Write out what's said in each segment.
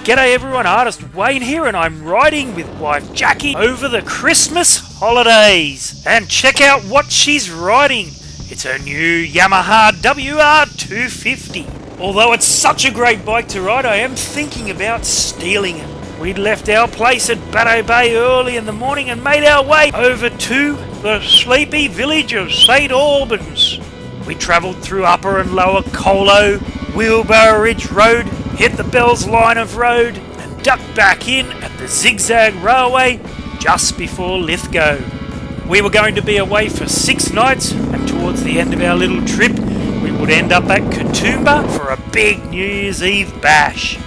G'day everyone, artist Wayne here, and I'm riding with wife Jacqui over the Christmas holidays. And check out what she's riding. It's her new Yamaha WR250. Although it's such a great bike to ride, I am thinking about stealing it. We'd left our place at Batto Bay early in the morning and made our way over to the sleepy village of St Albans. We travelled through Upper and Lower Colo, Wheelbarrow Ridge Road, hit the Bells line of road and ducked back in at the Zigzag Railway just before Lithgow. We were going to be away for 6 nights, and towards the end of our little trip we would end up at Katoomba for a big New Year's Eve bash.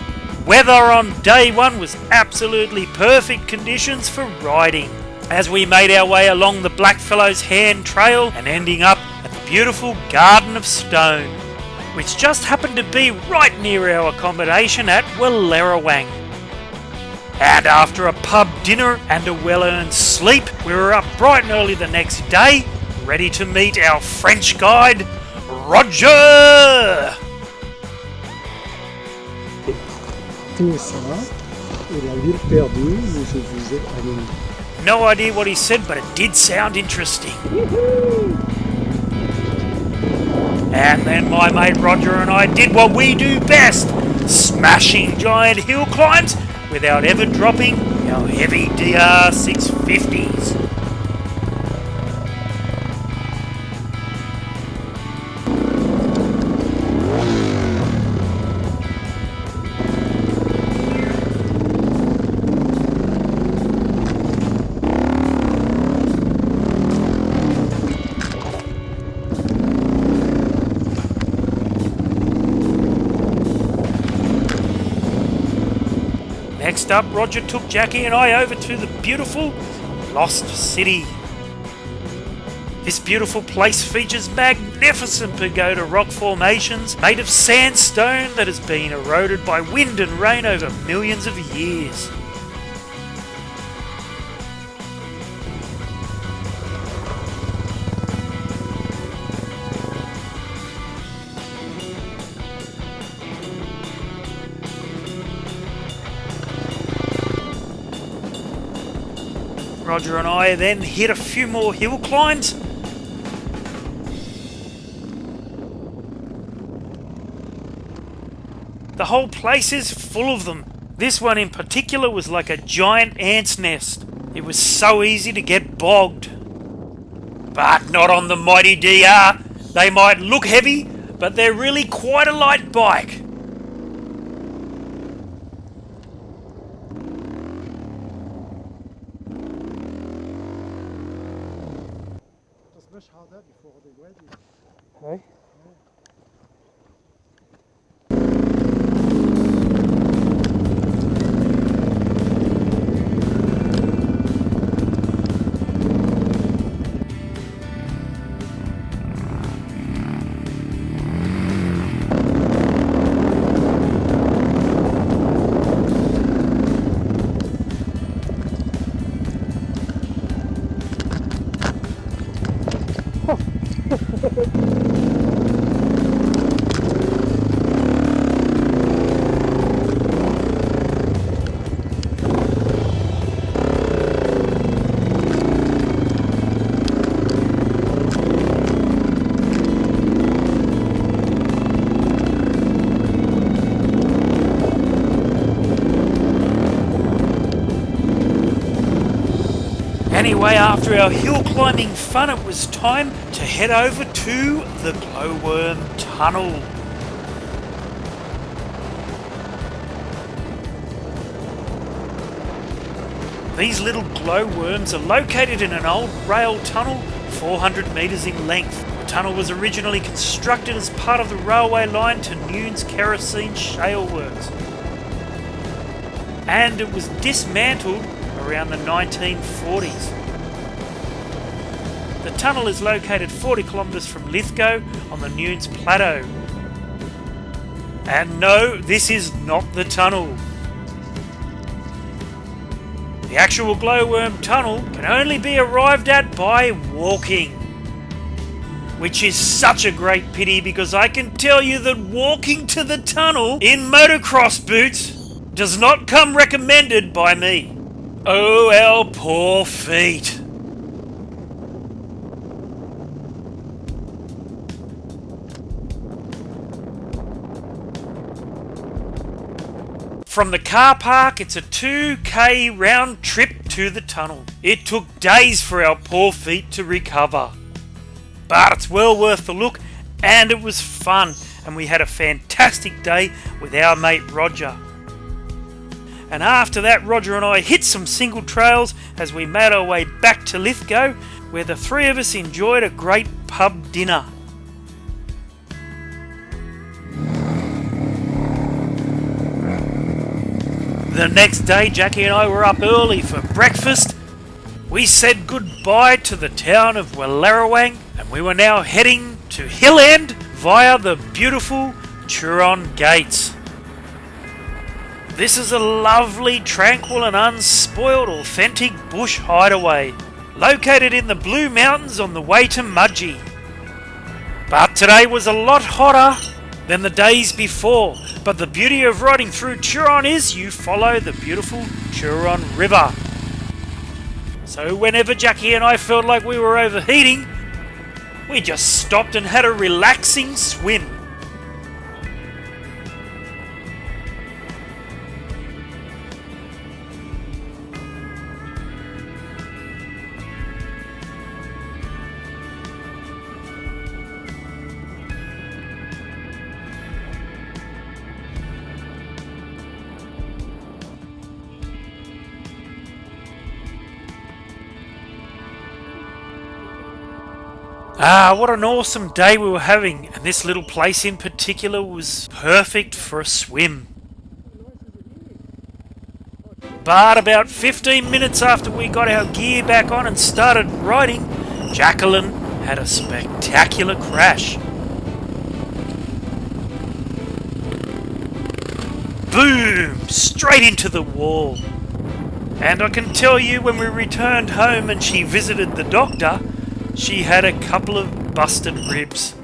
Weather on day one was absolutely perfect conditions for riding, as we made our way along the Blackfellows Hand Trail and ending up at the beautiful Garden of Stone, which just happened to be right near our accommodation at Wallerawang. And after a pub dinner and a well-earned sleep, we were up bright and early the next day, ready to meet our French guide, Roger! Tout ça et la ville perdue où je vous ai amené. No idea what he said, but it did sound interesting. And then my mate Roger and I did what we do best, smashing giant hill climbs without ever dropping our heavy DR650s. Next up, Roger took Jacqui and I over to the beautiful Lost City. This beautiful place features magnificent pagoda rock formations made of sandstone that has been eroded by wind and rain over millions of years. Roger and I then hit a few more hill climbs. The whole place is full of them. This one in particular was like a giant ant's nest. It was so easy to get bogged. But not on the mighty DR. They might look heavy, but they're really quite a light bike. Much harder before the wedding. Okay. Anyway, after our hill climbing fun, it was time to head over to the Glowworm Tunnel. These little glowworms are located in an old rail tunnel 400 metres in length. The tunnel was originally constructed as part of the railway line to Nunes Kerosene Shale Works, and it was dismantled around the 1940s. The tunnel is located 40 kilometres from Lithgow on the Nunes Plateau. And no, this is not the tunnel. The actual Glowworm Tunnel can only be arrived at by walking, which is such a great pity because I can tell you that walking to the tunnel in motocross boots does not come recommended by me. Oh, our poor feet. From the car park, it's a 2k round trip to the tunnel. It took days for our poor feet to recover. But it's well worth the look, and it was fun, and we had a fantastic day with our mate Roger. And after that, Roger and I hit some single trails as we made our way back to Lithgow, where the three of us enjoyed a great pub dinner. The next day, Jacqui and I were up early for breakfast. We said goodbye to the town of Wallerawang, and we were now heading to Hill End via the beautiful Turon Gates. This is a lovely, tranquil and unspoiled authentic bush hideaway, located in the Blue Mountains on the way to Mudgee. But today was a lot hotter than the days before, but the beauty of riding through Turon is you follow the beautiful Turon River. So whenever Jacqui and I felt like we were overheating, we just stopped and had a relaxing swim. What an awesome day we were having, and this little place in particular was perfect for a swim. But about 15 minutes after we got our gear back on and started riding, Jacqueline had a spectacular crash. Boom! Straight into the wall. And I can tell you, when we returned home and she visited the doctor, she had a couple of busted ribs.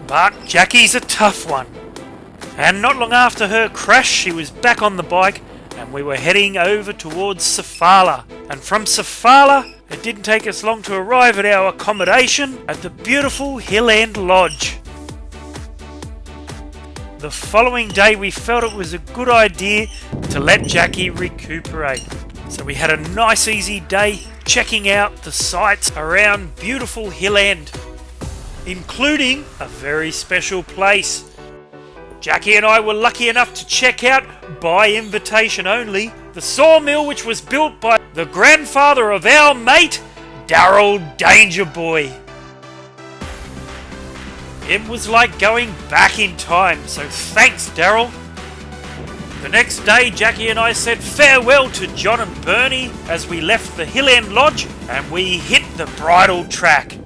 But Jacqui's a tough one. And not long after her crash, she was back on the bike and we were heading over towards Safala. And from Safala, it didn't take us long to arrive at our accommodation at the beautiful Hill End Lodge. The following day, we felt it was a good idea to let Jacqui recuperate. So we had a nice easy day checking out the sights around beautiful Hill End, including a very special place. Jacqui and I were lucky enough to check out, by invitation only, the sawmill which was built by the grandfather of our mate, Daryl Danger Boy. It was like going back in time, so thanks, Daryl. The next day, Jacqui and I said farewell to John and Bernie as we left the Hill End Lodge and we hit the bridle track.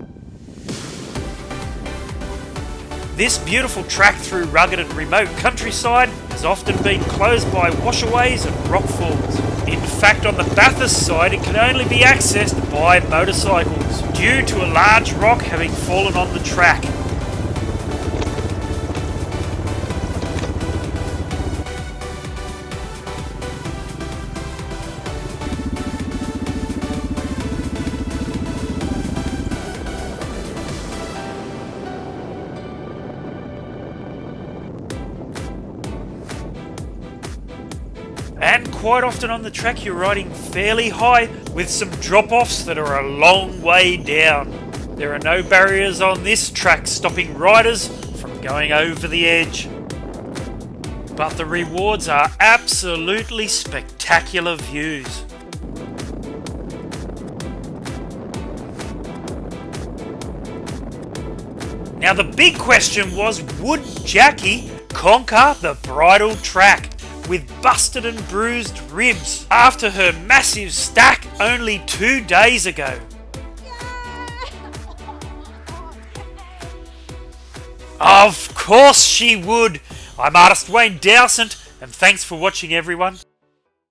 This beautiful track through rugged and remote countryside has often been closed by washaways and rockfalls. In fact, on the Bathurst side, it can only be accessed by motorcycles due to a large rock having fallen on the track. And quite often on the track you're riding fairly high with some drop-offs that are a long way down. There are no barriers on this track stopping riders from going over the edge. But the rewards are absolutely spectacular views. Now the big question was, would Jacqui conquer the bridle track with busted and bruised ribs after her massive stack only 2 days ago? Of course she would! I'm artist Wayne Dowsent, and thanks for watching, everyone.